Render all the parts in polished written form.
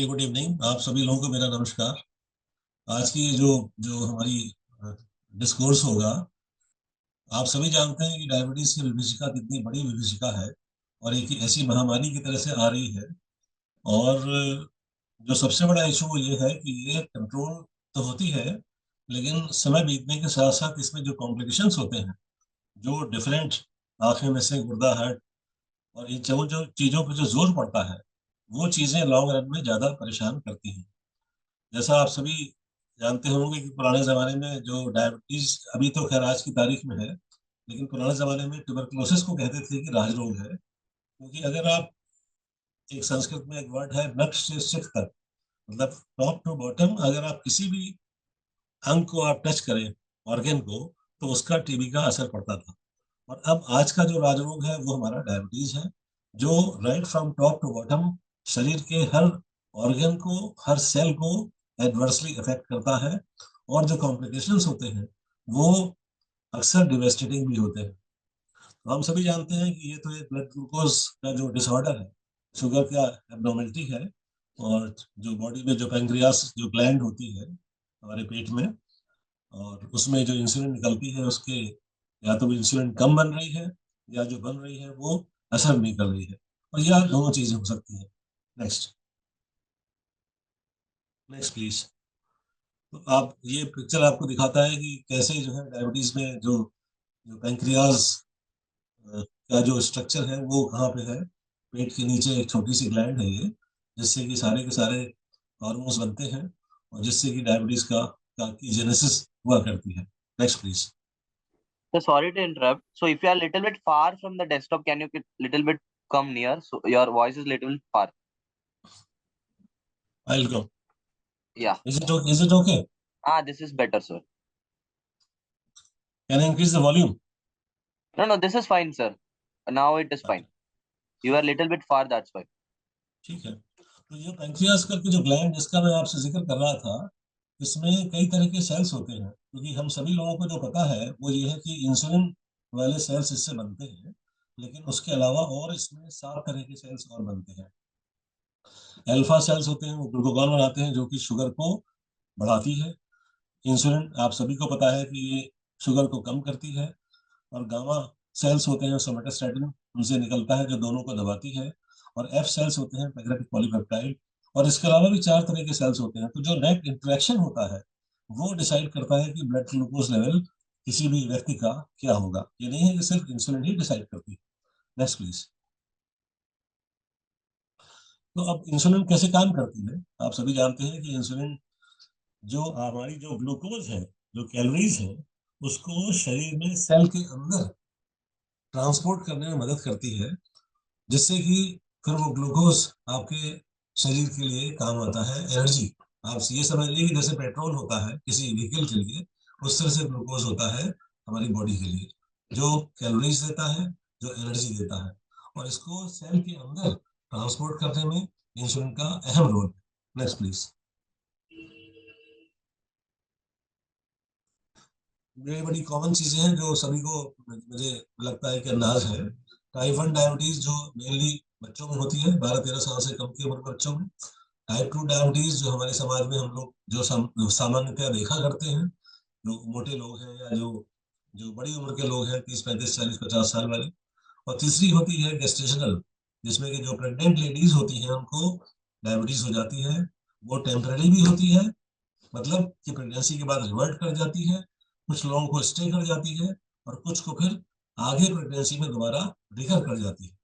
Very good evening. आप सभी लोगों को मेरा नमस्कार। आज की जो जो हमारी डिस्कोर्स होगा। आप सभी जानते हैं कि डायबिटीज की विभीषिका कितनी बड़ी विभीषिका है और एक ऐसी महामारी की तरह से आ रही है। और जो सबसे बड़ा इशू ये है कि ये कंट्रोल तो होती है, लेकिन समय बीतने के साथ साथ इसमें जो कॉम्प्लिकेशंस होते हैं, जो डिफरेंट आंखें में से गुर्दा हट और इन जो चीज़ों पर जो जोर पड़ता है, वो चीज़ें लॉन्ग रन में ज़्यादा परेशान करती हैं। जैसा आप सभी जानते होंगे कि पुराने जमाने में जो डायबिटीज, अभी तो खैर आज की तारीख में है, लेकिन पुराने जमाने में ट्यूबरकुलोसिस को कहते थे कि राजरोग है। क्योंकि अगर आप, एक संस्कृत में एक वर्ड है नख से शिख तक, मतलब टॉप टू बॉटम, अगर आप किसी भी अंग को आप टच करें, ऑर्गेन को, तो उसका टीबी का असर पड़ता था। और अब आज का जो राजरोग है वो हमारा डायबिटीज है, जो right from top to bottom शरीर के हर ऑर्गन को, हर सेल को एडवर्सली इफेक्ट करता है। और जो कॉम्प्लिकेशंस होते हैं वो अक्सर डिवेस्टेटिंग भी होते हैं। तो हम सभी जानते हैं कि ये तो एक ब्लड ग्लूकोज का जो डिसऑर्डर है, शुगर का एब्नॉर्मेलिटी है। और जो बॉडी में जो पैंक्रियास जो ग्लैंड होती है हमारे पेट में, और उसमें जो इंसुलिन निकलती है, उसके या तो वो इंसुलिन कम बन रही है, या जो बन रही है वो असर नहीं कर रही है। और यह दोनों चीजें हो सकती हैं। Next, next please. तो आप, ये पिक्चर आपको दिखाता है कि कैसे जो है डायबिटीज में जो जो पैंक्रियाज का जो स्ट्रक्चर है वो कहाँ पे है। पेट के नीचे एक छोटी सी ग्लैंड है ये, जिससे कि सारे के सारे हार्मोन्स बनते हैं, और जिससे कि डायबिटीज का की जेनेसिस हुआ करती है। Next please. So sorry to interrupt. So if you are a little bit far from the desktop, can you little bit come near? So your voice is little bit far. I will go. Yeah. Is it okay? Ah, this is better, sir. Can I increase the volume? No, no, this is fine, sir. Now it is fine. You are little bit far, that's why. ठीक है। तो ये pancreas करके जो gland जिसका मैं आपसे जिक्र कर रहा था, इसमें कई तरह के सेल्स होते हैं। क्योंकि हम सभी लोगों को जो पता है वो ये है कि इंसुलिन वाले सेल्स इससे बनते हैं, लेकिन उसके अलावा और इसमें 7 तरह के सेल्स और बनते हैं। अल्फा सेल्स होते हैं, वो ग्लूकागॉन बनाते हैं जो कि शुगर को बढ़ाती है। इंसुलिन आप सभी को पता है कि ये शुगर को कम करती है। और गामा सेल्स होते हैं, सोमेटोस्टेटिन उनसे निकलता है जो दोनों को दबाती है। और एफ सेल्स होते हैं, पैंक्रेटिक पॉलीपेप्टाइड। और इसके अलावा भी 4 तरह के सेल्स होते हैं। तो जो नेट इंटरेक्शन होता है वो डिसाइड करता है कि ब्लड ग्लूकोज लेवल किसी भी व्यक्ति का क्या होगा। ये नहीं है कि सिर्फ इंसुलिन ही डिसाइड करती है। Next please. तो अब इंसुलिन कैसे काम करती है? आप सभी जानते हैं कि इंसुलिन जो हमारी जो ग्लूकोज है, जो कैलोरीज है, उसको शरीर में सेल के अंदर ट्रांसपोर्ट करने में मदद करती है, जिससे कि फिर वो ग्लूकोज आपके शरीर के लिए काम आता है, एनर्जी। आप ये समझ लीजिए कि जैसे पेट्रोल होता है किसी व्हीकल के लिए, उस तरह से ग्लूकोज होता है हमारी बॉडी के लिए, जो कैलोरीज देता है, जो एनर्जी देता है। और इसको सेल के अंदर ट्रांसपोर्ट करने में इंसुलिन का अहम रोल है। Next please. ये बड़ी कॉमन चीजें हैं जो सभी को, मुझे लगता है कि अंदाज है। टाइप 1 डायबिटीज जो मेनली बच्चों में होती है, 12-13 साल से कम की उम्र के बच्चों में। टाइप 2 डायबिटीज जो हमारे समाज में हम लोग जो सामान्यतः देखा करते हैं, जो मोटे लोग हैं या जो जो बड़ी उम्र के लोग हैं, 30, 35, 40, 50 साल वाले। और तीसरी होती है गेस्टेशनल, जिसमें कि जो प्रेग्नेंट लेडीज होती हैं उनको डायबिटीज हो जाती है। वो टेम्पररी भी होती है, मतलब कि प्रेगनेंसी के बाद रिवर्ट कर जाती है। कुछ लोगों को स्टे कर जाती है, और कुछ को फिर आगे प्रेगनेंसी में दोबारा रिकर कर जाती है।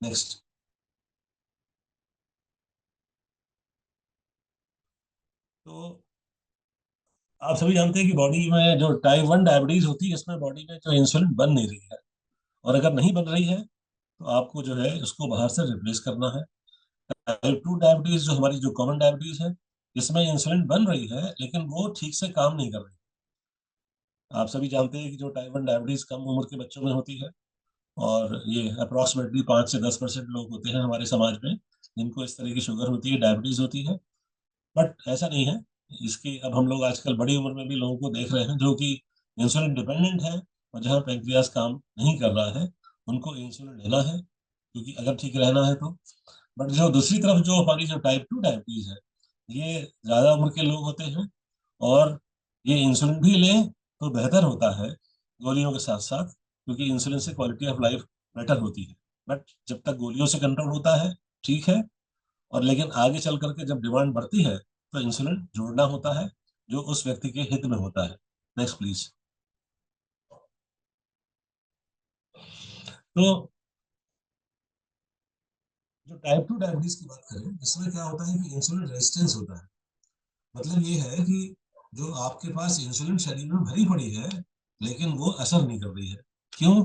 नेक्स्ट। तो आप सभी जानते हैं कि बॉडी में जो टाइप 1 डायबिटीज होती है, इसमें बॉडी में जो इंसुलिन बन नहीं रही है। और अगर नहीं बन रही है तो आपको जो है उसको बाहर से रिप्लेस करना है। टाइप 2 डायबिटीज जो हमारी जो कॉमन डायबिटीज है, इसमें इंसुलिन बन रही है लेकिन वो ठीक से काम नहीं कर रही। आप सभी जानते हैं कि जो टाइप 1 डायबिटीज कम उम्र के बच्चों में होती है, और ये अप्रोक्सीमेटली 5 से 10% लोग होते हैं हमारे समाज में जिनको इस तरह की शुगर होती है, डायबिटीज होती है। बट ऐसा नहीं है। इसकी अब हम लोग आजकल बड़ी उम्र में भी लोगों को देख रहे हैं जो कि इंसुलिन डिपेंडेंट है, और जहाँ पैंक्रियास काम नहीं कर रहा है उनको इंसुलिन लेना है, क्योंकि अगर ठीक रहना है तो। बट जो दूसरी तरफ जो हमारी जो टाइप 2 डायबिटीज है, ये ज्यादा उम्र के लोग होते हैं, और ये इंसुलिन भी लें तो बेहतर होता है गोलियों के साथ साथ, क्योंकि इंसुलिन से क्वालिटी ऑफ लाइफ बेटर होती है। बट जब तक गोलियों से कंट्रोल होता है ठीक है, और लेकिन आगे चल करके जब डिमांड बढ़ती है तो इंसुलिन जोड़ना होता है, जो उस व्यक्ति के हित में होता है। Next please. तो जो टाइप 2 डायबिटीज की बात करें, इसमें क्या होता है कि इंसुलिन रेजिस्टेंस होता है। मतलब ये है कि जो आपके पास इंसुलिन शरीर में भरी पड़ी है, लेकिन वो असर नहीं कर रही है। क्यों?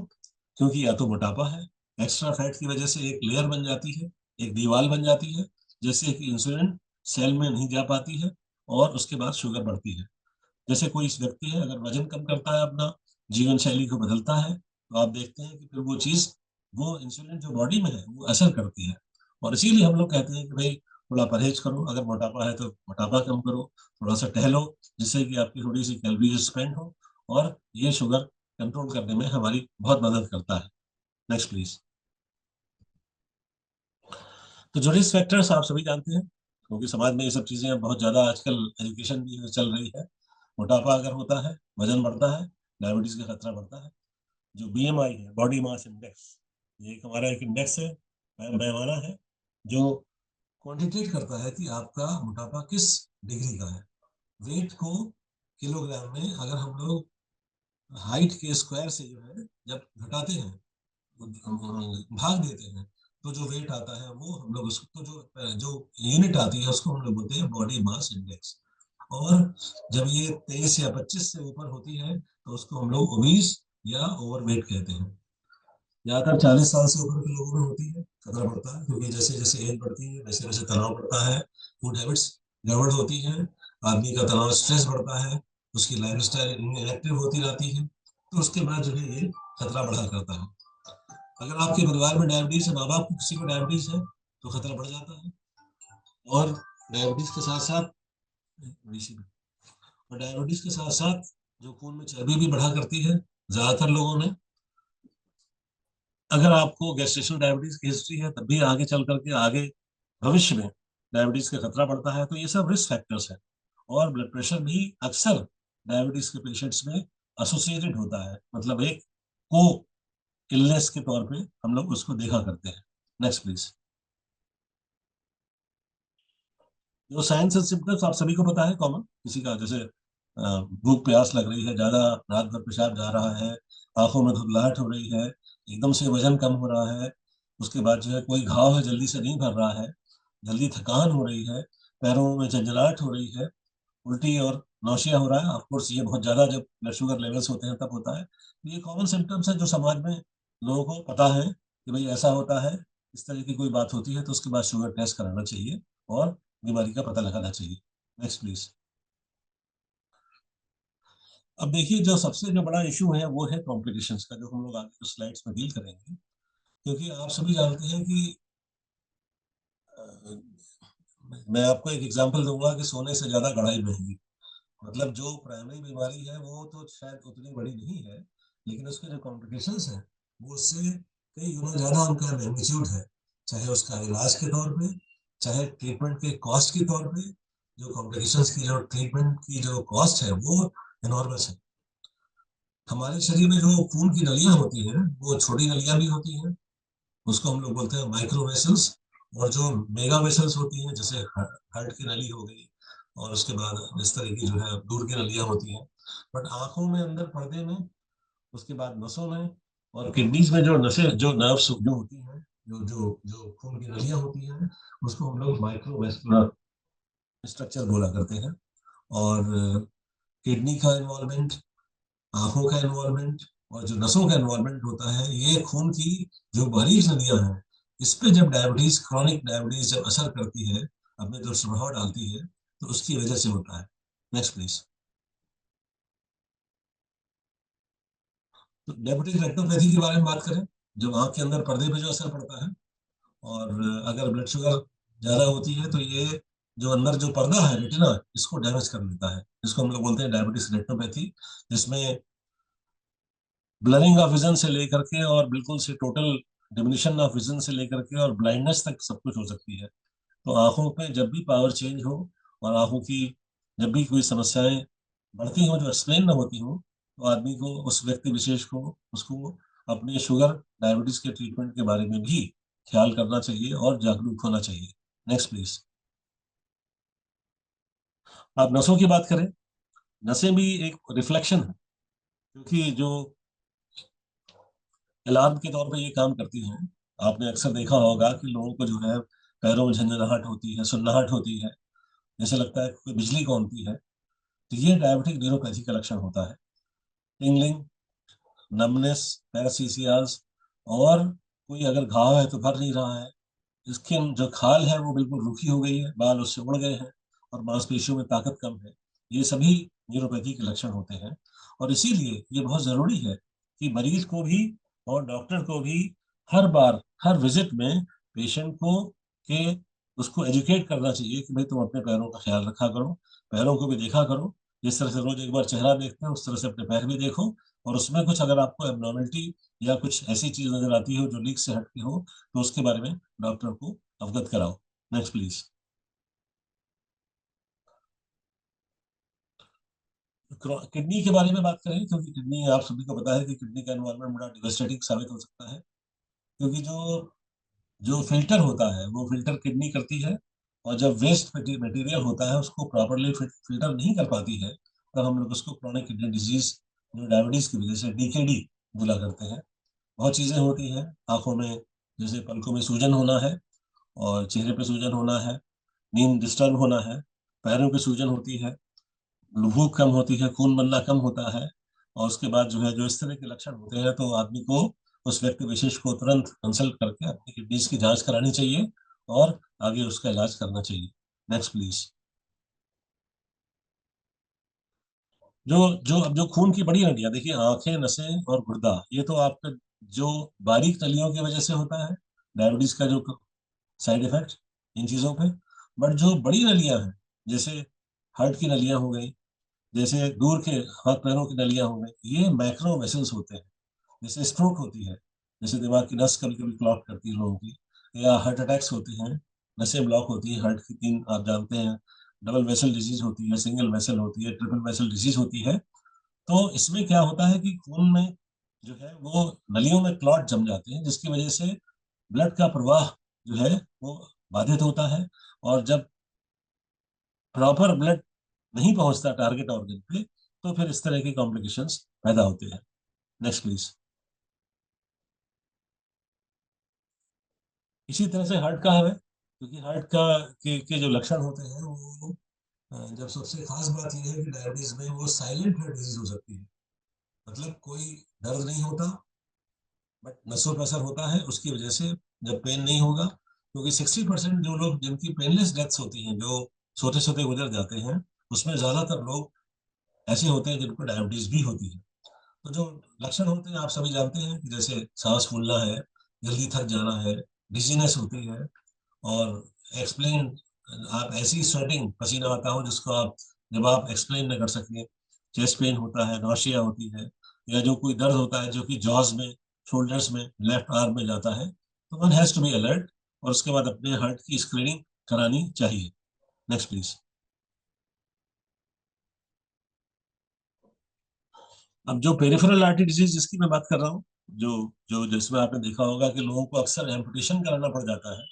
क्योंकि या तो मोटापा है, एक्स्ट्रा फैट की वजह से एक लेयर बन जाती है, एक दीवार बन जाती है, जैसे कि इंसुलिन सेल में नहीं जा पाती है, और उसके बाद शुगर बढ़ती है। जैसे कोई व्यक्ति है अगर वजन कम करता है, अपना जीवन शैली को बदलता है, तो आप देखते हैं कि फिर वो चीज, वो इंसुलिन जो बॉडी में है वो असर करती है। और इसीलिए हम लोग कहते हैं कि भाई थोड़ा परहेज करो, अगर मोटापा है तो मोटापा कम करो, थोड़ा सा टहलो, जिससे कि आपकी थोड़ी सी कैलोरीज स्पेंड हो, और ये शुगर कंट्रोल करने में हमारी बहुत मदद करता है। Next please. तो जो रिस्क फैक्टर्स आप सभी जानते हैं, क्योंकि समाज में ये सब चीजें बहुत ज्यादा आजकल एजुकेशन भी चल रही है। मोटापा अगर होता है, वजन बढ़ता है, डायबिटीज का खतरा बढ़ता है। जो बीएमआई है, बॉडी मास इंडेक्स, ये एक हमारा एक इंडेक्स है, पैमाना है, जो क्वांटिटेट करता है कि आपका मोटापा किस डिग्री का है। वेट को किलोग्राम में अगर हम लोग हाइट के स्क्वायर से जो है जब घटाते हैं, भाग देते हैं, तो जो वेट आता है वो हम लोग उसको, तो जो जो यूनिट आती है उसको हम लोग बोलते हैं बॉडी मास इंडेक्स। और जब ये 23 या 25 से ऊपर होती है तो उसको हम लोग ओबीस या ओवरवेट कहते हैं। ज्यादातर 40 साल से ऊपर के लोगों में होती है, खतरा बढ़ता है, क्योंकि जैसे जैसे एज बढ़ती है वैसे वैसे तनाव बढ़ता है, फूड हैबिट्स गड़बड़ होती है, आदमी का तनाव स्ट्रेस बढ़ता है, उसकी लाइफ स्टाइल इनएक्टिव होती रहती है, तो उसके बाद जो है ये खतरा बढ़ा करता है। अगर आपके परिवार में डायबिटीज है, माँ बाप को किसी को डायबिटीज है, तो खतरा बढ़ जाता है। और डायबिटीज के साथ साथ और डायबिटीज के साथ साथ जो खून में चर्बी भी बढ़ा करती है ज्यादातर लोगों में। अगर आपको गेस्टेशनल डायबिटीज की हिस्ट्री है, तब भी आगे चल करके आगे भविष्य में डायबिटीज का खतरा बढ़ता है। तो ये सब रिस्क फैक्टर्स है। और ब्लड प्रेशर भी अक्सर डायबिटीज के पेशेंट्स में एसोसिएटेड होता है, मतलब एक को इलनेस के तौर पे हम लोग उसको देखा करते हैं। Next please. जो साइंस एंड सिम्टम्स आप सभी को पता है कॉमन, किसी का जैसे भूख प्यास लग रही है ज्यादा, रात भर पेशाब जा रहा है, आंखों में धुंधलाहट हो रही है, एकदम से वजन कम हो रहा है, उसके बाद जो है कोई घाव है जल्दी से नहीं भर रहा है, जल्दी थकान हो रही है, पैरों में झंझनाहट हो रही है, उल्टी और नौशिया हो रहा है। ऑफ कोर्स ये बहुत ज्यादा जब ब्लड शुगर लेवल्स होते हैं तब होता है। तो ये कॉमन सिम्टम्स है जो समाज में लोगों को पता है कि भाई ऐसा होता है, इस तरह की कोई बात होती है तो उसके बाद शुगर टेस्ट कराना चाहिए और बीमारी का पता लगाना चाहिए। Next please. अब देखिए जो सबसे जो बड़ा इशू है वो है कॉम्प्लिकेशंस का, जो हम लोग आगे के स्लाइड्स में डील करेंगे। क्योंकि आप सभी जानते हैं कि अ, मैं आपको एक एग्जांपल दूंगा कि सोने से ज्यादा गढ़ाई महंगी। मतलब जो प्राइमरी बीमारी है वो तो शायद उतनी बड़ी नहीं है, लेकिन उसके जो कॉम्प्लिकेशंस हैं वो उससे कई गुना ज्यादा उनका मैग्नीट्यूड है। चाहे उसका इलाज के तौर पे, चाहे ट्रीटमेंट के कॉस्ट के तौर पे, जो कॉम्प्लिकेशंस की जो ट्रीटमेंट की जो कॉस्ट है वो एनॉर्मस है। हमारे शरीर में जो खून की नलियां होती हैं वो छोटी नलियां भी होती हैं, उसको हम लोग बोलते हैं माइक्रो वेसल्स। और जो मेगा वेसल्स होती हैं, जैसे हार्ट की नली हो गई, और उसके बाद इस तरह की जो है दूर की नलियां होती हैं। बट आंखों में अंदर पर्दे में, उसके बाद नसों में, और किडनीज में जो नसें जो नर्व्स जो होती हैं, जो जो जो खून की नलियां होती हैं, उसको हम लोग माइक्रो वेस्कुलर स्ट्रक्चर बोला करते हैं। और किडनी का इन्वॉल्वमेंट, आंखों का इन्वॉल्वमेंट, और जो नसों का इन्वॉल्वमेंट होता है, ये खून की जो बारीक नलियां हैं, इस पे जब डायबिटीज, क्रॉनिक डायबिटीज जब असर करती है, अपने दुष्प्रभाव डालती है, तो उसकी वजह से होता है। Next please. तो डायबिटिक रेटिनोपैथी के बारे में बात करें, जो आंख के अंदर पर्दे पे जो असर पड़ता है, और अगर ब्लड शुगर ज्यादा होती है तो ये जो अंदर जो पर्दा है रेटिना, इसको डैमेज कर देता है। इसको हम लोग बोलते हैं डायबिटिस रेटिनोपैथी, जिसमें ब्लरिंग ऑफ विजन से लेकर के और बिल्कुल से टोटल डिमिनिशन ऑफ विजन से लेकर के और ब्लाइंडनेस तक सब कुछ हो सकती है। तो आंखों पे जब भी पावर चेंज हो और आंखों की जब भी कोई समस्याएं बढ़ती हो जो एक्सप्लेन ना होती हो, तो आदमी को, उस व्यक्ति विशेष को, उसको अपने शुगर डायबिटीज के ट्रीटमेंट के बारे में भी ख्याल करना चाहिए और जागरूक होना चाहिए। Next please. आप नसों की बात करें, नसें भी एक रिफ्लेक्शन है, क्योंकि जो अलार्म के तौर पे ये काम करती हैं। आपने अक्सर देखा होगा कि लोगों को जो है पैरों में झंझनाहट होती है, सुन्नाहट होती है, जैसे लगता है कोई बिजली कौनती है। तो ये डायबिटिक न्यूरोपैथी का लक्षण होता है। टिंगलिंग, नमनेस, पैरासीसियाज, और कोई अगर घाव है तो भर नहीं रहा है, स्किन जो खाल है वो बिल्कुल रूखी हो गई है, बाल उससे उड़ गए हैं, और मांसपेशियों में ताकत कम है। ये सभी न्यूरोपैथी के लक्षण होते हैं। और इसीलिए ये बहुत जरूरी है कि मरीज को भी और डॉक्टर को भी हर बार, हर विजिट में पेशेंट को के उसको एजुकेट करना चाहिए कि भाई तुम अपने पैरों का ख्याल रखा करो, पैरों को भी देखा करो। जिस तरह से रोज एक बार चेहरा देखते हैं उस तरह से अपने पैर भी देखो, और उसमें कुछ अगर आपको एबनॉर्मलिटी या कुछ ऐसी चीज नजर आती हो जो लीक से हटके हो, तो उसके बारे में डॉक्टर को अवगत कराओ। Next please. किडनी के बारे में बात करें, क्योंकि किडनी, आप सभी को पता है कि किडनी का एनवायरनमेंट बड़ा डिवास्टेटिंग साबित हो सकता है। क्योंकि जो जो फिल्टर होता है वो फिल्टर किडनी करती है, और जब वेस्ट मटेरियल होता है उसको प्रॉपरली फिल्टर नहीं कर पाती है, तब हम लोग उसको क्रोनिक किडनी डिजीज, जो डायबिटीज की वजह से डीकेडी बुला करते हैं। बहुत चीजें होती हैं आंखों में, जैसे पलकों में सूजन होना है, और चेहरे पे सूजन होना है, नींद डिस्टर्ब होना है, पैरों की सूजन होती है, भूख कम होती है, खून बनना कम होता है। और उसके बाद जो है, जो इस तरह के लक्षण होते हैं, तो आदमी को, उस व्यक्ति विशेष को तुरंत कंसल्ट करके अपनी किडनीज की जांच करानी चाहिए और आगे उसका इलाज करना चाहिए। Next please. जो जो अब जो खून की बड़ी नलियां, देखिए आंखें, नसें और गुर्दा, ये तो आपका जो बारीक नलियों की वजह से होता है, डायबिटीज का जो साइड इफेक्ट इन चीजों पे। बट जो बड़ी नलियां हैं, जैसे हार्ट की नलियां हो गई, जैसे दूर के हाथ पैरों की नलियां हो गई, ये मैक्रो वेसल्स होते हैं। जैसे स्ट्रोक होती है, जैसे दिमाग की नस कभी कभी क्लॉट करती है लोगों की, या हार्ट अटैक्स होते हैं, नसें ब्लॉक होती हैं हार्ट की, तीन आप जानते हैं, डबल वेसल डिजीज होती है, सिंगल वेसल होती है, ट्रिपल वेसल डिजीज होती है। तो इसमें क्या होता है कि खून में जो है वो नलियों में क्लॉट जम जाते हैं, जिसकी वजह से ब्लड का प्रवाह जो है वो बाधित होता है। और जब प्रॉपर ब्लड नहीं पहुंचता टारगेट ऑर्गन पे, तो फिर इस तरह की कॉम्प्लिकेशंस पैदा होते हैं। Next please. इसी तरह से हार्ट का है, क्योंकि हार्ट का के जो लक्षण होते हैं वो, जब सबसे खास बात यह है कि डायबिटीज में वो साइलेंट हार्ट डिजीज हो सकती है। मतलब कोई दर्द नहीं होता, बट नसों पर असर होता है उसकी वजह से, जब पेन नहीं होगा। क्योंकि 60% जो लोग जिनकी पेनलेस डेथ्स होती हैं, जो सोते सोते गुजर जाते हैं, उसमें ज्यादातर लोग ऐसे होते हैं जिनको डायबिटीज भी होती है। तो जो लक्षण होते हैं आप सभी जानते हैं कि जैसे सांस फूलना है, जल्दी थक जाना है, डिजीनेस होती है, और एक्सप्लेन, आप ऐसी स्वेटिंग, पसीना आता हो जिसको आप, जब आप एक्सप्लेन न कर सकें, चेस्ट पेन होता है, नौशिया होती है, या जो कोई दर्द होता है जो कि जॉज में, शोल्डर्स में, लेफ्ट आर्म में जाता है, तो one has to be alert, और उसके बाद अपने हार्ट की स्क्रीनिंग करानी चाहिए। Next please. अब जो पेरिफेरल आर्टरी डिजीज जिसकी मैं बात कर रहा हूँ, जो जो जिसमें आपने देखा होगा कि लोगों को अक्सर एम्पुटेशन कराना पड़ जाता है।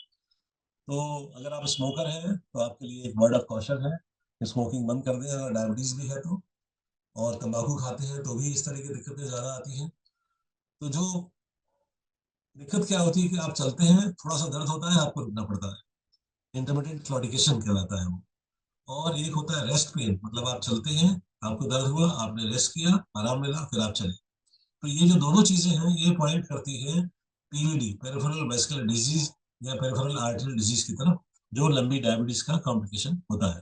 तो अगर आप स्मोकर हैं तो आपके लिए एक वर्ड ऑफ कॉशन है, स्मोकिंग बंद कर दें अगर डायबिटीज भी है तो। और तंबाकू खाते हैं तो भी इस तरह की दिक्कतें ज़्यादा आती हैं। तो जो दिक्कत क्या होती है कि आप चलते हैं, थोड़ा सा दर्द होता है, आपको रुकना पड़ता है, इंटरमिटेंट क्लॉडिकेशन कहलाता है वो। और एक होता है रेस्ट पेन, मतलब आप चलते हैं, आपको दर्द हुआ, आपने रेस्ट किया, आराम मिला, फिर आप चले। तो ये जो दोनों चीजें हैं ये पॉइंट करती हैं पीवीडी, पेरिफेरल वेस्कुलर डिजीज, या पेरिफेरल आर्टरी डिजीज की तरफ, जो लंबी डायबिटीज का कॉम्प्लिकेशन होता है।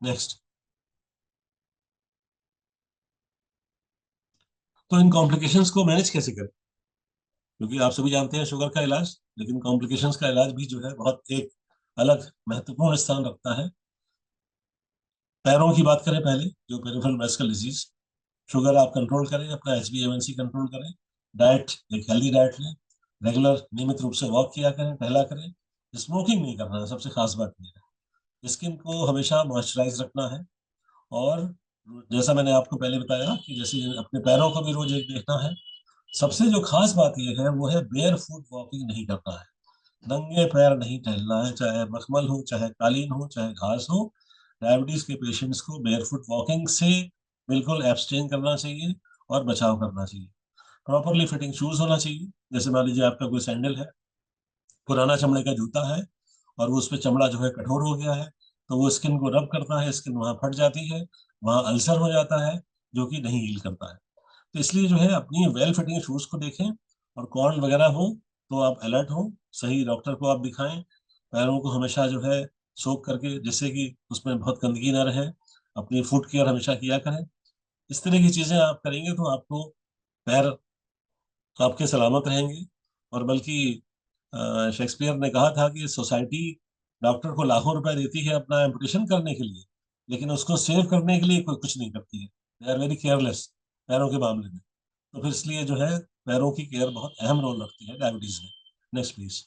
नेक्स्ट। तो इन कॉम्प्लिकेशंस को मैनेज कैसे करें, क्योंकि आप सभी जानते हैं शुगर का इलाज, लेकिन कॉम्प्लिकेशंस का इलाज भी जो है बहुत एक अलग महत्वपूर्ण स्थान रखता है। पैरों की बात करें पहले, जो पेरिफेरल वेस्कुलर डिजीज, शुगर आप कंट्रोल करें, अपना HbA1c कंट्रोल करें, डाइट एक हेल्दी डाइट लें, रेगुलर नियमित रूप से वॉक किया करें, टहला करें। स्मोकिंग नहीं करना है, सबसे खास बात यह है। स्किन को हमेशा मॉइस्चराइज रखना है। और जैसा मैंने आपको पहले बताया कि जैसे अपने पैरों को भी रोज एक देखना है। सबसे जो खास बात यह है वो है बेयर फुट वॉकिंग नहीं करना है। नंगे पैर नहीं टहलना है, चाहे मखमल हो, चाहे कालीन हो, चाहे घास हो। डायबिटीज के पेशेंट्स को बेयर फुट वॉकिंग से बिल्कुल एब्सटेन करना चाहिए और बचाव करना चाहिए। प्रॉपरली फिटिंग शूज होना चाहिए। जैसे मान लीजिए आपका कोई सैंडल है, पुराना चमड़े का जूता है, और वो उस पर चमड़ा जो है कठोर हो गया है, तो वो स्किन को रब करता है, स्किन वहां फट जाती है, वहां अल्सर हो जाता है, जो कि नहीं हील करता है। तो इसलिए जो है अपनी वेल फिटिंग शूज को देखें। और कॉर्न वगैरह हो तो आप अलर्ट हो, सही डॉक्टर को आप दिखाएं। पैरों को हमेशा जो है सोक करके, जिससे कि उसमें बहुत गंदगी ना रहे। अपनी फुट केयर हमेशा किया करें। इस तरह की चीजें आप करेंगे तो आपको पैर आपके सलामत रहेंगे। और बल्कि शेक्सपियर ने कहा था कि सोसाइटी डॉक्टर को लाखों रुपए देती है अपना एम्पुटेशन करने के लिए, लेकिन उसको सेव करने के लिए कोई कुछ नहीं करती है। दे आर वेरी केयरलेस पैरों के मामले में। तो फिर इसलिए जो है पैरों की केयर बहुत अहम रोल रखती है डायबिटीज में। Next please.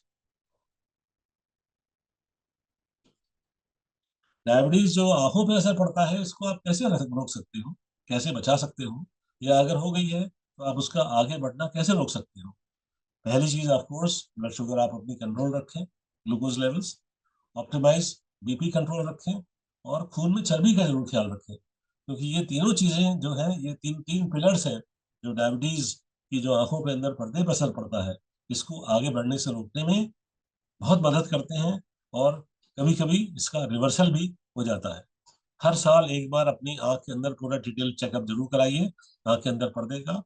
डायबिटीज जो आंखों पे असर पड़ता है, इसको आप कैसे रोक सकते हो, कैसे बचा सकते हो, या अगर हो गई है तो आप उसका आगे बढ़ना कैसे रोक सकते हो। पहली चीज ऑफ कोर्स, ब्लड शुगर आप अपनी कंट्रोल रखें, glucose levels optimise, BP control रखें, और खून में चर्बी का जरूर ख्याल रखें। क्योंकि ये तीनों चीजें जो हैं, ये तीन तीन पिलर्स हैं जो डायबिटीज की जो आंखों के अंदर पर्दे पर असर पड़ता है, इसको आगे बढ़ने से रोकने में बहुत मदद करते हैं। और कभी कभी इसका रिवर्सल भी हो जाता है। हर साल एक बार अपनी आंख के अंदर पूरा डिटेल चेकअप जरूर कराइए, आंख के अंदर पर्दे का।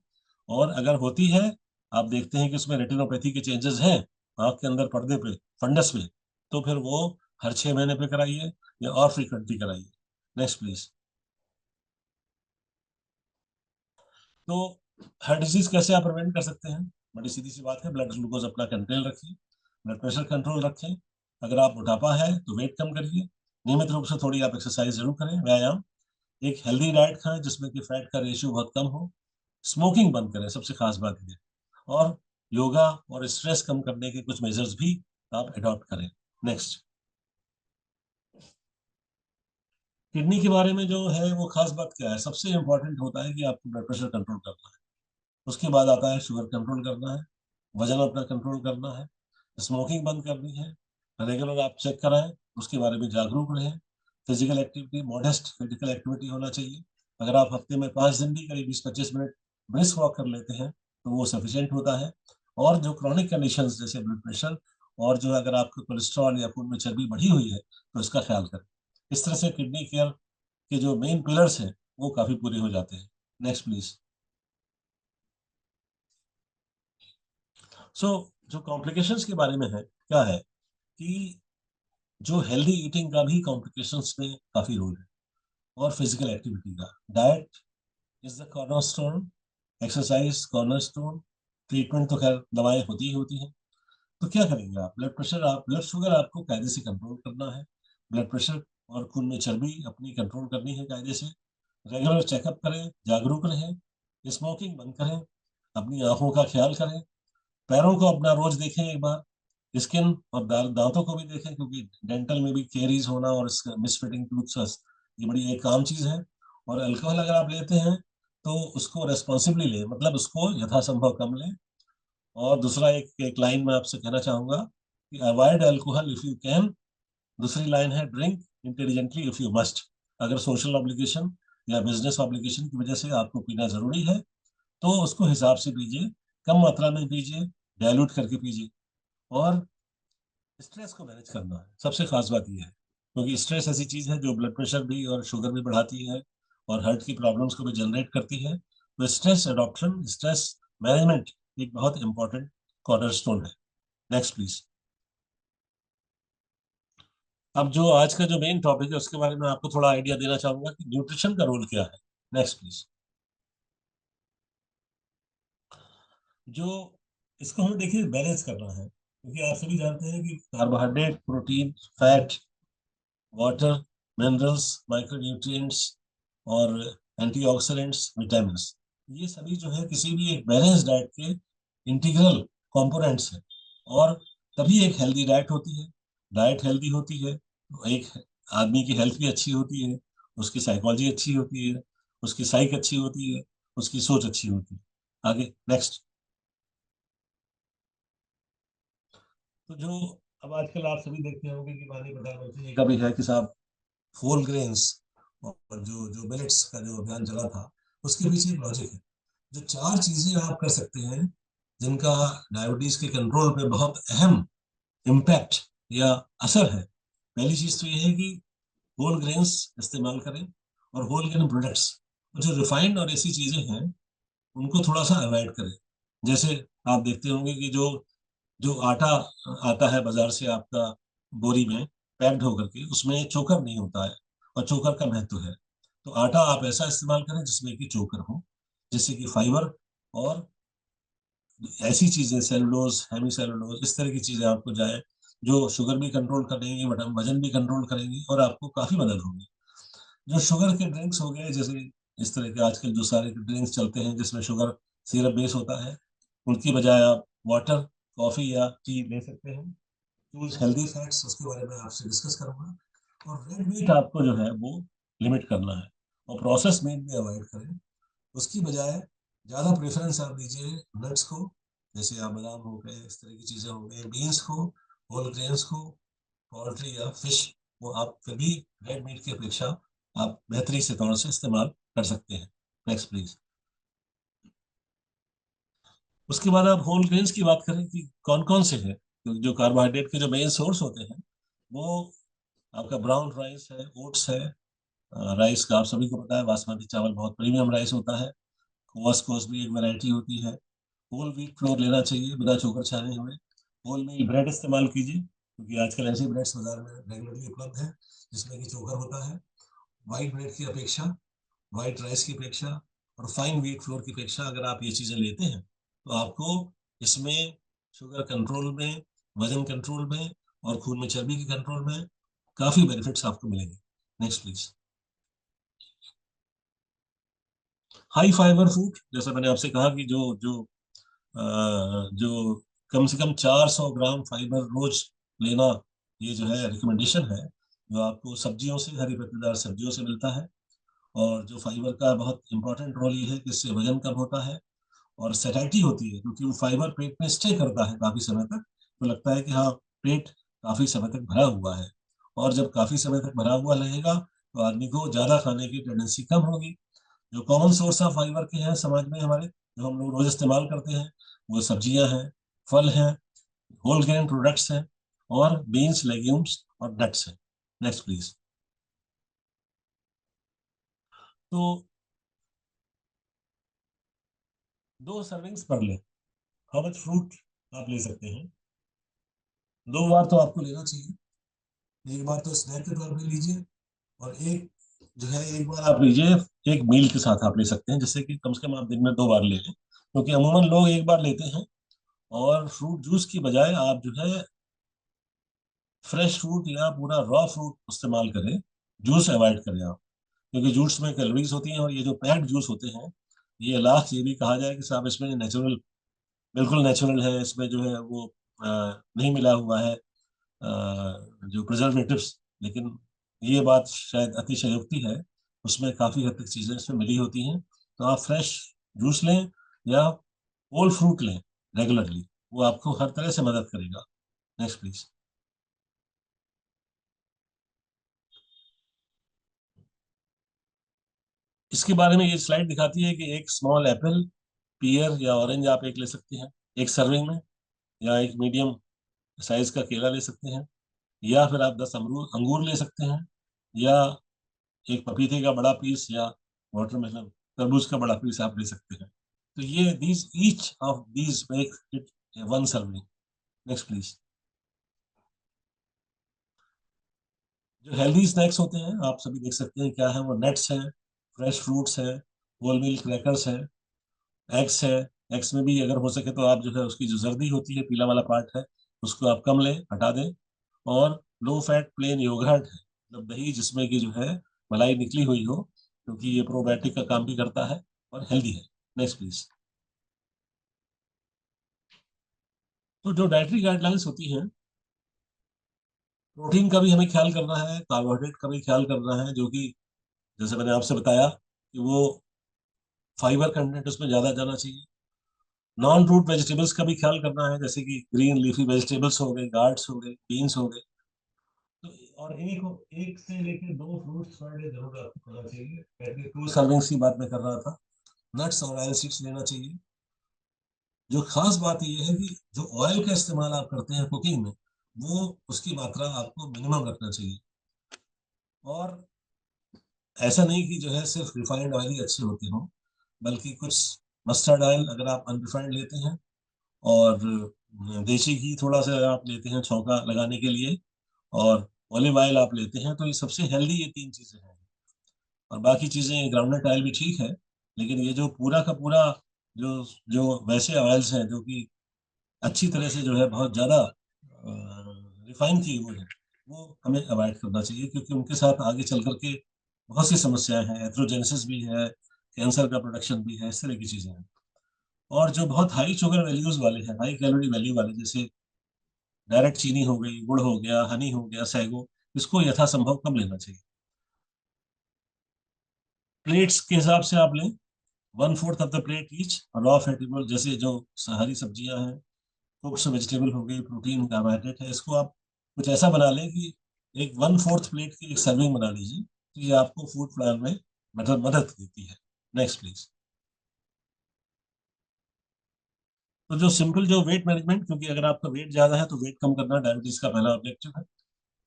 और अगर होती है, आप देखते हैं कि उसमें रेटिनोपैथी के चेंजेस हैं आंख के अंदर पर्दे पे, फंडस में, तो फिर वो हर 6 महीने पे कराइए या और फ्रीक्वेंटली कराइए। Next please. तो हार्ट डिजीज कैसे आप प्रिवेंट कर सकते हैं? बड़ी सीधी सी बात है, ब्लड ग्लूकोज अपना कंट्रोल रखिए, ब्लड प्रेशर कंट्रोल रखें। अगर आप मोटापा है तो वेट कम करिए। नियमित रूप से थोड़ी आप एक्सरसाइज जरूर करें, व्यायाम। एक हेल्दी डाइट खाएं जिसमें कि फैट का रेशियो बहुत कम हो। स्मोकिंग बंद करें, सबसे खास बात ये। और योगा और स्ट्रेस कम करने के कुछ मेजर्स भी आप अडॉप्ट करें। नेक्स्ट। किडनी के बारे में जो है वो खास बात क्या है, सबसे इंपॉर्टेंट होता है कि आपको ब्लड प्रेशर कंट्रोल करना है। उसके बाद आता है शुगर कंट्रोल करना है, वजन अपना कंट्रोल करना है, स्मोकिंग बंद करनी है, रेगुलर आप चेक कराएं, उसके बारे में जागरूक रहें। Physical activity, modest physical activity होना चाहिए। अगर आप हफ्ते में 5 दिन भी करीब 20-25 मिनट ब्रिस्क वॉक कर लेते हैं तो वो सफिशियंट होता है। और जो क्रॉनिक कंडीशंस जैसे ब्लड प्रेशर, और जो अगर आपको कोलेस्ट्रॉल या खून में चर्बी बढ़ी हुई है तो इसका ख्याल करें। इस तरह से किडनी केयर के जो मेन पिलर्स हैं वो काफी पूरे हो जाते हैं। Next please. सो जो कॉम्प्लिकेशंस के बारे में है, क्या है कि जो हेल्दी ईटिंग का भी कॉम्प्लिकेशंस में काफी रोल है, और फिजिकल एक्टिविटी का। Diet is the cornerstone, exercise cornerstone, treatment तो खैर दवाएं होती ही होती हैं। तो क्या करेंगे आप? ब्लड प्रेशर, आप ब्लड शुगर आपको कायदे से कंट्रोल करना है। ब्लड प्रेशर और खून में चर्बी अपनी कंट्रोल करनी है कायदे से। रेगुलर चेकअप करें, जागरूक रहें, स्मोकिंग बंद करें, अपनी आंखों का ख्याल करें, पैरों को अपना रोज देखें एक बार, स्किन और दांतों को भी देखें, क्योंकि डेंटल में भी केरीज होना और मिसफिटिंग टूथ्स, ये बड़ी एक आम चीज है। और अल्कोहल अगर आप लेते हैं तो उसको रेस्पॉन्सिबली लें, मतलब उसको यथासंभव कम लें। और दूसरा एक एक लाइन मैं आपसे कहना चाहूंगा कि avoid alcohol if you can. दूसरी लाइन है drink intelligently if you must. अगर सोशल ऑब्लिगेशन या बिजनेस ऑब्लिगेशन की वजह से आपको पीना जरूरी है तो उसको हिसाब से पीजिए, कम मात्रा में पीजिए, डाइल्यूट करके पीजिए। और स्ट्रेस को मैनेज करना है, सबसे खास बात यह है, क्योंकि स्ट्रेस ऐसी चीज है जो ब्लड प्रेशर भी और शुगर भी बढ़ाती है, और हार्ट की प्रॉब्लम्स को भी जनरेट करती है। तो स्ट्रेस एडॉप्शन, स्ट्रेस मैनेजमेंट एक बहुत इंपॉर्टेंट कॉर्नरस्टोन है। Next please. अब जो आज का जो मेन टॉपिक है उसके बारे में आपको थोड़ा आइडिया देना चाहूंगा कि न्यूट्रिशन का रोल क्या है। Next please. जो इसको हमें देखिए बैलेंस करना है, क्योंकि आप सभी जानते हैं कि carbohydrate, protein, fat, water, minerals, micronutrients और एंटीऑक्सीडेंट्स, विटामिन्स, ये सभी जो है किसी भी एक बैलेंस डाइट के इंटीग्रल कंपोनेंट्स हैं। और तभी एक हेल्दी डाइट होती है। डाइट हेल्दी होती है तो एक आदमी की हेल्थ भी अच्छी होती है, उसकी साइकोलॉजी अच्छी होती है, उसकी साइक अच्छी होती है, उसकी सोच अच्छी होती है। आगे नेक्स्ट। तो जो अब आजकल आप सभी देखते होंगे कि माननीय प्रधानमंत्री जी का भी है कि साहब होल ग्रेन्स और जो जो मिलेट्स का जो अभियान चला था, उसके पीछे एक लॉजिक है। जो चार चीजें आप कर सकते हैं जिनका डायबिटीज के कंट्रोल पे बहुत अहम इम्पैक्ट या असर है। पहली चीज तो ये है कि होल ग्रेन्स इस्तेमाल करें और होल ग्रेन प्रोडक्ट्स, जो रिफाइंड और ऐसी चीजें हैं उनको थोड़ा सा अवॉइड करें। जैसे आप देखते होंगे कि जो जो आटा आता है बाजार से आपका बोरी में पैक्ड होकर के, उसमें चोकर नहीं होता है, और चोकर का महत्व है। तो आटा आप ऐसा इस्तेमाल करें जिसमें कि चोकर हो, जिससे कि फाइबर और ऐसी चीजें सेलुलोज हेमी सेलुलोज इस तरह की चीजें आपको जाए जो शुगर भी कंट्रोल करेंगी, वजन भी कंट्रोल करेंगी और आपको काफी मदद होगी। जो शुगर के ड्रिंक्स हो गए, जैसे इस तरह के आजकल जो सारे ड्रिंक्स चलते हैं जिसमें शुगर सिरप बेस होता है, उनकी बजाय आप वाटर, कॉफी या टी ले सकते हैं। चूज हेल्दी फैट्स, उसके बारे में आपसे डिस्कस करूंगा। और रेड मीट आपको जो है वो लिमिट करना है, और प्रोसेस मीट भी अवॉइड करें। उसकी बजाय ज़्यादा प्रेफरेंस आप दीजिए नट्स को, जैसे आप बादाम हो गए, इस तरह की चीज़ें हो गई, बीन्स को, होल ग्रेन्स को, पोल्ट्री या फिश, वो आप कभी रेड मीट की अपेक्षा आप बेहतरी से तौर से इस्तेमाल कर सकते हैं। Next please. उसके बाद आप होल ग्रेन्स की बात करें कि कौन कौन से हैं। तो जो कार्बोहाइड्रेट के जो मेन सोर्स होते हैं वो आपका ब्राउन राइस है, ओट्स है। राइस का आप सभी को पता है बासमती चावल बहुत प्रीमियम राइस होता है। कोस भी एक वैरायटी होती है। होल व्हीट फ्लोर लेना चाहिए बिना चोकर छाने हुए। होल व्हीट ब्रेड इस्तेमाल कीजिए, क्योंकि आजकल ऐसे ब्रेड्स बाजार में रेगुलरली उपलब्ध है जिसमें कि चोकर होता है। वाइट ब्रेड की अपेक्षा, वाइट राइस की अपेक्षा और फाइन व्हीट फ्लोर की अपेक्षा अगर आप ये चीज़ें लेते हैं तो आपको इसमें शुगर कंट्रोल में, वजन कंट्रोल में और खून में चर्बी के कंट्रोल में काफ़ी बेनिफिट्स आपको मिलेंगे। Next please. High fibre food, जैसा मैंने आपसे कहा कि जो जो जो कम से कम 400 ग्राम फाइबर रोज लेना, ये जो है रिकमेंडेशन है, जो आपको सब्जियों से, हरी पत्तेदार सब्जियों से मिलता है। और जो फाइबर का बहुत इंपॉर्टेंट रोल ये है कि इससे वजन कम होता है और सेटाइटी होती है, क्योंकि वो फाइबर पेट में स्टे करता है काफी समय तक। तो लगता है कि हाँ, पेट काफी समय तक भरा हुआ है। और जब काफी समय तक भरा हुआ रहेगा तो आदमी को ज्यादा खाने की टेंडेंसी कम होगी। जो कॉमन सोर्स ऑफ फाइबर के हैं समाज में हमारे, जो हम लोग रोज इस्तेमाल करते हैं, वो सब्जियां हैं, फल हैं, होल ग्रेन प्रोडक्ट्स हैं और बीन्स, लेग्यूम्स और नट्स हैं। Next please. तो 2 सर्विंग्स पर ले, हाउ मच फ्रूट आप ले सकते हैं? 2 बार तो आपको लेना चाहिए। एक बार तो स्नैक के तौर पे लीजिए, और एक जो है एक बार आप लीजिए एक मील के साथ आप ले सकते हैं, जिससे कि कम से कम आप दिन में 2 बार ले लें, क्योंकि अमूमन लोग एक बार लेते हैं। और फ्रूट जूस की बजाय आप जो है फ्रेश फ्रूट या पूरा रॉ फ्रूट इस्तेमाल करें, जूस अवॉइड करें आप, क्योंकि जूस में कैलोरीज होती हैं। और ये जो पैक्ड जूस होते हैं, ये लास्ट ये भी कहा जाए कि साहब इसमें नेचुरल, बिल्कुल नेचुरल है, इसमें जो है वो नहीं मिला हुआ है जो प्रिजर्वेटिव्स। लेकिन ये बात शायद अतिशयोक्ति है, उसमें काफ़ी हद तक चीज़ें इसमें मिली होती हैं। तो आप फ्रेश जूस लें या होल फ्रूट लें रेगुलरली, वो आपको हर तरह से मदद करेगा। Next please. इसके बारे में ये स्लाइड दिखाती है कि एक स्मॉल एप्पल, पियर या ऑरेंज आप एक ले सकते हैं एक सर्विंग में, या एक मीडियम साइज का केला ले सकते हैं, या फिर आप 10 अमरूद अंगूर ले सकते हैं, या एक पपीते का बड़ा पीस, या वाटरमेलन तरबूज का बड़ा पीस आप ले सकते हैं। तो ये these each of these make it 1 serving. Next please. जो हेल्दी स्नैक्स होते हैं आप सभी देख सकते हैं क्या है, वो नट्स हैं, फ्रेश फ्रूट्स हैं, होल व्हीट क्रैकर्स हैं, एग्स है। एग्स में भी अगर हो सके तो आप जो है उसकी जो जर्दी होती है, पीला वाला पार्ट है, उसको आप कम लें, हटा दें। और लो फैट प्लेन योगर्ट है, मतलब दही जिसमें कि जो है मलाई निकली हुई हो, क्योंकि ये प्रोबायोटिक का काम भी करता है और हेल्दी है। Next please. तो जो डाइटरी गाइडलाइंस होती हैं, प्रोटीन का भी हमें ख्याल करना है, कार्बोहाइड्रेट का भी ख्याल करना है, जो कि जैसे मैंने आपसे बताया कि वो फाइबर कंटेंट उसमें ज़्यादा जाना चाहिए। नॉन रूट वेजिटेबल्स का भी ख्याल करना है, जैसे कि ग्रीन लीफी वेजिटेबल्स हो गए, गार्ड्स हो गए, बीन्स हो गए। तो और एक से लेके दो फ्रूट्स पर डे जरूर आपको खाना चाहिए। पहले 2 सर्विंग्स की बात मैं कर रहा था। नट्स और ऑयल सीड्स लेना चाहिए। जो खास बात यह है कि जो ऑयल का इस्तेमाल आप करते हैं कुकिंग में, वो उसकी मात्रा आपको मिनिमम रखना चाहिए। और ऐसा नहीं कि जो है सिर्फ रिफाइंड ऑयल ही अच्छे होते हों, बल्कि कुछ मस्टर्ड ऑयल अगर आप अनरिफाइंड लेते हैं, और देसी घी थोड़ा सा अगर आप लेते हैं छौंका लगाने के लिए, और ऑलिव ऑयल आप लेते हैं, तो ये सबसे हेल्दी ये 3 चीजें हैं। और बाकी चीजें ग्राउंडनट ऑयल भी ठीक है, लेकिन ये जो पूरा का पूरा जो जो वैसे ऑयल्स हैं जो कि अच्छी तरह से जो है बहुत ज़्यादा रिफाइन किए हुए हैं, वो हमें अवॉइड करना चाहिए, क्योंकि उनके साथ आगे चल करके बहुत सी समस्याएं हैं। एथ्रोजेनेसिस भी है, कैंसर का प्रोडक्शन भी है, इस तरह की चीज़ें हैं। और जो बहुत हाई शुगर वैल्यूज वाले हैं, हाई कैलोरी वैल्यू वाले, जैसे डायरेक्ट चीनी हो गई, गुड़ हो गया, हनी हो गया, सैगो, इसको यथासंभव कम लेना चाहिए। प्लेट्स के हिसाब से आप लें, 1/4 of the plate each. Raw vegetable जैसे जो हरी सब्जियां हैं, कुक्स वेजिटेबल हो गई, प्रोटीन कार्बोहाइड्रेट है, इसको आप कुछ ऐसा बना लें कि एक 1/4 प्लेट की एक सर्विंग बना लीजिए। तो ये आपको फूड प्लान में मतलब मदद देती है। Next please. तो जो सिंपल जो वेट मैनेजमेंट, क्योंकि अगर आपका वेट ज्यादा है तो वेट कम करना डायबिटीज का पहला ऑब्जेक्टिव है।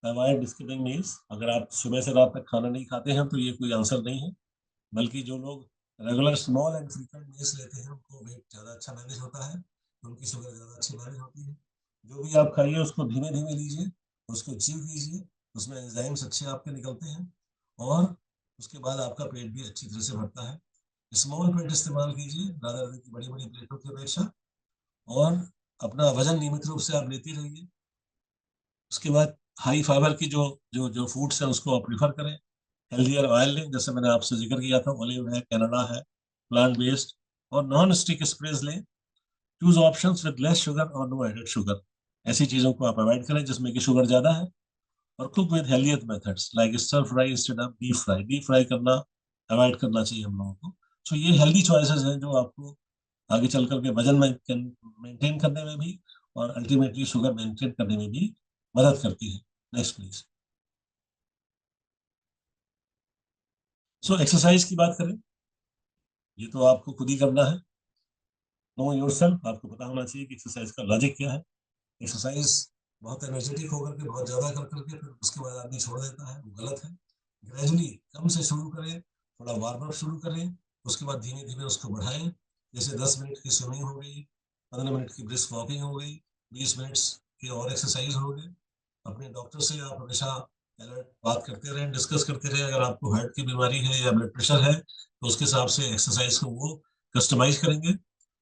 Avoid skipping meals. अगर आप सुबह से रात तक खाना नहीं खाते हैं तो ये कोई आंसर नहीं है, बल्कि जो लोग regular small and frequent meals लेते हैं उनको वेट ज़्यादा अच्छा मैनेज होता है, उनकी शुगर ज़्यादा अच्छी मैनेज होती है। जो भी आप खाइए उसको धीमे धीमे लीजिए, उसको च्यू कीजिए, उसमें एंजाइम्स अच्छे आपके निकलते हैं, और उसके बाद आपका पेट भी अच्छी तरह से भरता है। स्मॉल प्लेट इस्तेमाल कीजिए राधा राधा की बड़ी बड़ी प्लेटों की अपेक्षा। और अपना वजन नियमित रूप से आप लेते रहिए। उसके बाद हाई फाइबर की जो जो जो फूड्स हैं उसको आप प्रीफर करें। हेल्दियर ऑयल लें, जैसे मैंने आपसे जिक्र किया था, ऑलिव है, कनाडा है, प्लांट बेस्ड। और नॉन स्टिक स्प्रेज लें। Choose options with less sugar और नो एडेड शुगर। ऐसी चीज़ों को आप अवॉइड करें जिसमें कि शुगर ज़्यादा है। और cook with healthier methods like stir fry instead of deep fry. Deep fry करना अवॉइड करना चाहिए हम लोगों को। तो ये हेल्दी चॉइसेस हैं जो आपको आगे चल करके वजन में मेंटेन करने में भी, और अल्टीमेटली शुगर मेंटेन करने में भी मदद करती है। Next please. सो एक्सरसाइज की बात करें, ये तो आपको खुद ही करना है। नो योरसेल्फ, आपको पता होना चाहिए कि एक्सरसाइज का लॉजिक क्या है। एक्सरसाइज बहुत एनर्जेटिक होकर के बहुत ज्यादा कर करके फिर उसके बाद आदमी छोड़ देता है, वो गलत है। ग्रेजुअली कम से शुरू करें, थोड़ा वार्म अप शुरू करें, उसके बाद धीमे धीमे उसको बढ़ाएं। जैसे 10 मिनट की स्विमिंग हो गई, 15 मिनट की ब्रिस्क वॉकिंग हो गई, 20 मिनट्स की और एक्सरसाइज हो गई। अपने डॉक्टर से आप हमेशा अलर्ट बात करते रहें, डिस्कस करते रहें। अगर आपको हार्ट की बीमारी है या ब्लड प्रेशर है तो उसके हिसाब से एक्सरसाइज को वो कस्टमाइज करेंगे।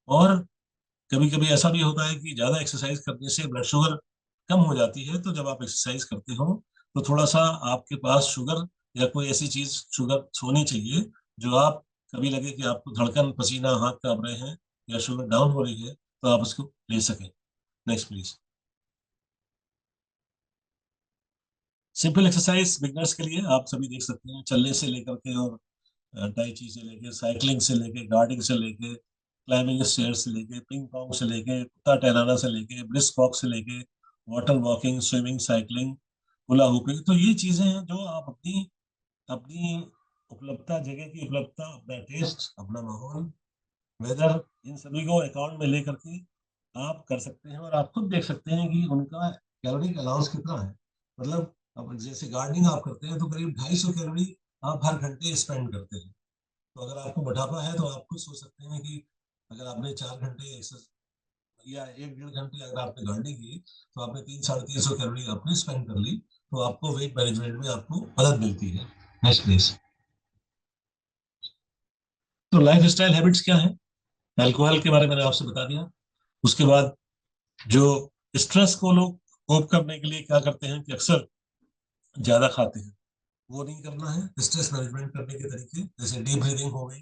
और कभी कभी ऐसा भी होता है कि ज़्यादा एक्सरसाइज करने से ब्लड शुगर कम हो जाती है। तो जब आप एक्सरसाइज करते हो तो थोड़ा सा आपके पास शुगर या कोई ऐसी चीज शुगर होनी चाहिए जो आप, कभी लगे कि आपको धड़कन, पसीना, हाथ कांप रहे हैं या शुगर डाउन हो रही है, तो आप उसको ले सकें। Next please. Simple exercise beginners के लिए आप सभी देख सकते हैं, चलने से लेकर के और टाई ची से लेके, साइकिलिंग से लेके, गार्डिंग से लेके, क्लाइंबिंग स्टेयर से लेके, पिंग पोंग से लेके, कुत्ता टहलाना से लेके, ब्रिस्क वॉक से लेके, water walking, swimming, cycling, hula whooping. तो ये चीजें हैं जो आप अपनी अपनी उपलब्धता, जगह की उपलब्धता, अपना टेस्ट, अपना माहौल, वेदर, इन सभी को अकाउंट में लेकर के आप कर सकते हैं। और आप खुद देख सकते हैं कि उनका कैलोरी का अलाउंस कितना है। मतलब अब जैसे गार्डनिंग आप करते हैं तो करीब 250 कैलोरी आप हर घंटे स्पेंड करते हैं। तो अगर आपको मोटापा है तो आप खुद सोच सकते हैं कि अगर आपने 4 घंटे एक्सरसाइज या 1 डेढ़ घंटे अगर आपने गार्डनिंग की, तो आपने 300 साढ़े 300 कैलोरी आपने स्पेंड कर ली। तो आपको वेट मैनेजमेंट में आपको मदद मिलती है। Next please. तो लाइफ स्टाइल हैबिट्स क्या है? अल्कोहल के बारे में मैंने आपसे बता दिया। उसके बाद जो स्ट्रेस को लोग कोप करने के लिए क्या करते हैं कि अक्सर ज्यादा खाते हैं, वो नहीं करना है। स्ट्रेस मैनेजमेंट करने के तरीके जैसे डीप ब्रीदिंग हो गई,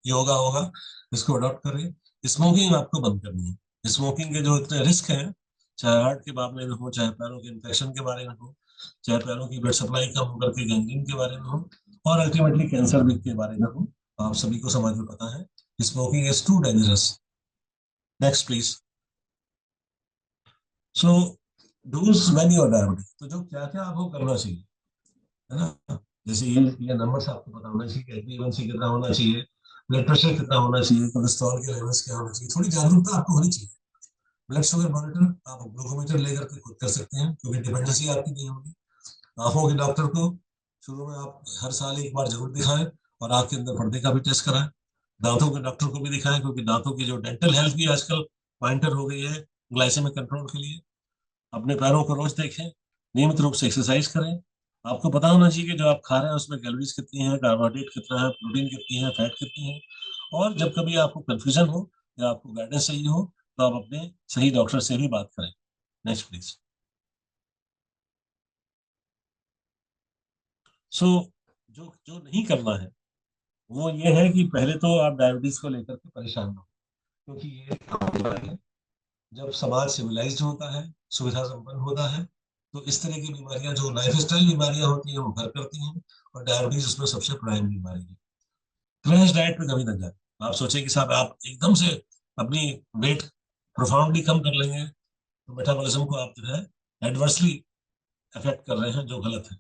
योगा होगा, इसको अडॉप्ट करें। स्मोकिंग आपको बंद करनी है। स्मोकिंग के जो इतने रिस्क हैं, चाहे हार्ट के मामले में हो, चाहे पैरों के इन्फेक्शन के बारे में हो, चाहे पैरों की ब्लड सप्लाई कम होकर के गैंग्रीन के बारे में हो, और अल्टीमेटली कैंसर भी के बारे में हो, आप सभी को समझ में पता है smoking is too dangerous. Next please. So do's when you are diabetic, तो जो क्या क्या आपको करना चाहिए, है ना, जैसे ये नंबर्स आपको पता होना चाहिए, HbA1c कितना होना चाहिए, ब्लड प्रेशर कितना होना चाहिए, कोलेस्ट्रॉल के लेवल्स क्या होना चाहिए, थोड़ी जागरूकता आपको होनी चाहिए। ब्लड शुगर मॉनिटर आप ग्लूकोमीटर लेकर के खुद कर सकते हैं, क्योंकि डिपेंडेंसी आपकी नहीं होगी। आंखों के डॉक्टर को शुरू में आप हर साल एक बार जरूर दिखाएं, और आंख के अंदर पर्दे का भी टेस्ट कराएं। दांतों के डॉक्टर को भी दिखाएं, क्योंकि दांतों की जो डेंटल हेल्थ भी आजकल पॉइंटर हो गई है ग्लाइसेमिक कंट्रोल के लिए। अपने पैरों को रोज देखें, नियमित रूप से एक्सरसाइज करें। आपको पता होना चाहिए कि जो आप खा रहे हैं उसमें कैलोरीज कितनी है, कार्बोहाइड्रेट कितना है, प्रोटीन कितनी है, फैट कितनी है। और जब कभी आपको कंफ्यूजन हो या आपको गाइडेंस चाहिए हो, तो आप अपने सही डॉक्टर से भी बात करें। Next please. सो जो जो नहीं करना है वो ये है कि पहले तो आप डायबिटीज को लेकर के परेशान ना हो, क्योंकि ये एक आम बीमारी है। जब समाज सिविलाइज्ड होता है, सुविधा संपन्न होता है, तो इस तरह की बीमारियां जो लाइफ स्टाइल बीमारियां होती हैं वो घर करती हैं, और डायबिटीज उसमें सबसे प्राइम बीमारी है। क्रैश डाइट पे कभी ना जाए। आप सोचें कि साहब आप एकदम से अपनी वेट प्रोफाउंडली कम कर लेंगे, तो मेटाबॉलिज्म को आप जो है एडवर्सली अफेक्ट कर रहे हैं, जो गलत है।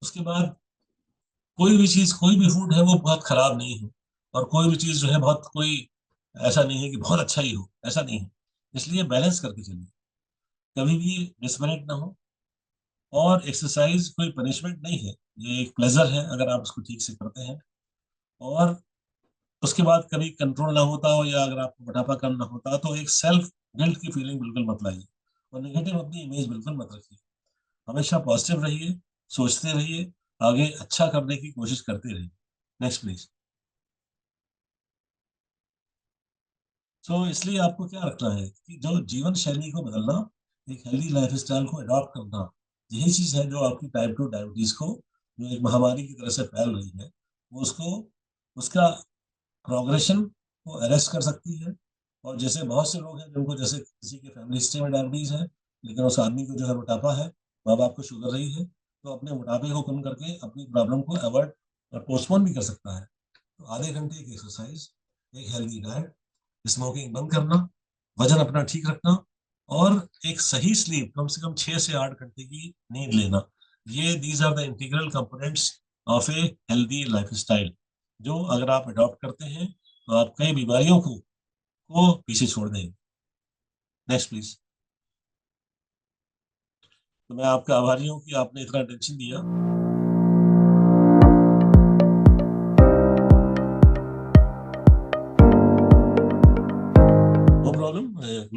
उसके बाद कोई भी चीज, कोई भी फूड है वो बहुत खराब नहीं है, और कोई भी चीज जो है बहुत कोई ऐसा नहीं है कि बहुत अच्छा ही हो, ऐसा नहीं है। इसलिए बैलेंस करके चलिए, कभी भी डिस्परेट ना हो। और एक्सरसाइज कोई पनिशमेंट नहीं है, ये एक प्लेजर है अगर आप उसको ठीक से करते हैं। और उसके बाद कभी कंट्रोल ना होता हो, या अगर आपको मोटापा कम ना होता तो एक सेल्फ गिल्ट की फीलिंग बिल्कुल मत लाइए, और नेगेटिव अपनी इमेज बिल्कुल मत रखिए। हमेशा पॉजिटिव रहिए, सोचते रहिए, आगे अच्छा करने की कोशिश करते रहिए। Next please. इसलिए आपको क्या रखना है कि जो जीवन शैली को बदलना, एक हेल्दी लाइफ स्टाइल को अडॉप्ट करना, यही चीज है जो आपकी टाइप 2 डायबिटीज को, जो एक महामारी की तरह से फैल रही है, वो उसको, उसका प्रोग्रेशन को अरेस्ट कर सकती है। और जैसे बहुत से लोग हैं जिनको, जैसे किसी के फैमिली हिस्ट्री में डायबिटीज है, लेकिन उस आदमी को जो है मोटापा है, माँ बाप को शुगर रही है, तो अपने मोटापे को कम करके अपनी प्रॉब्लम को अवॉइड और पोस्टपोन भी कर सकता है। तो आधे घंटे की एक्सरसाइज, एक हेल्दी डाइट, स्मोकिंग बंद करना, वजन अपना ठीक रखना, और एक सही स्लीप, कम से कम 6 से 8 घंटे की नींद लेना, ये these are the integral components of a healthy lifestyle, जो अगर आप अडॉप्ट करते हैं तो आप कई बीमारियों को पीछे छोड़ देंगे। Next please. तो मैं आपका आभारी हूँ कि आपने इतना टेंशन दिया। नो प्रॉब्लम,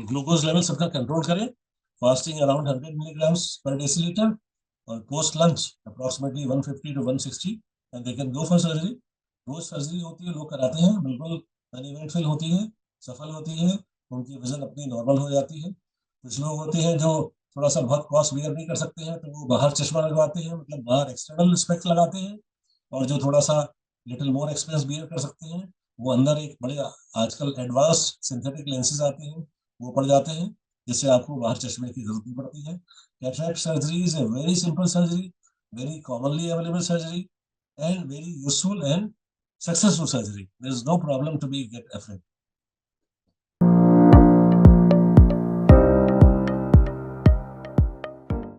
ग्लूकोज लेवल सबका कंट्रोल करें, fasting around 100 milligrams per decilitre, और post lunch approximately 150 to 160, and they can go for surgery. रोज सर्जरी होती है, लोग कराते हैं, बिल्कुल अनइवेंटफुल होती है, सफल होती है, उनकी वजन अपनी नॉर्मल हो जाती है। कुछ लोग होते हैं जो थोड़ा सा बहुत कॉस्ट बियर नहीं कर सकते हैं, तो वो बाहर चश्मा लगवाते हैं, मतलब बाहर एक्सटर्नल स्पेक्स लगाते हैं। और जो थोड़ा सा लिटिल मोर एक्सपेंस बियर कर सकते हैं, वो अंदर एक बड़े आजकल एडवांस सिंथेटिक लेंसेज आते हैं, वो पड़ जाते हैं, जिससे आपको बाहर चश्मे की जरूरत नहीं पड़ती है। Cataract surgery is a very simple surgery, very commonly available surgery, and very useful and successful surgery. There is no problem to be get afraid.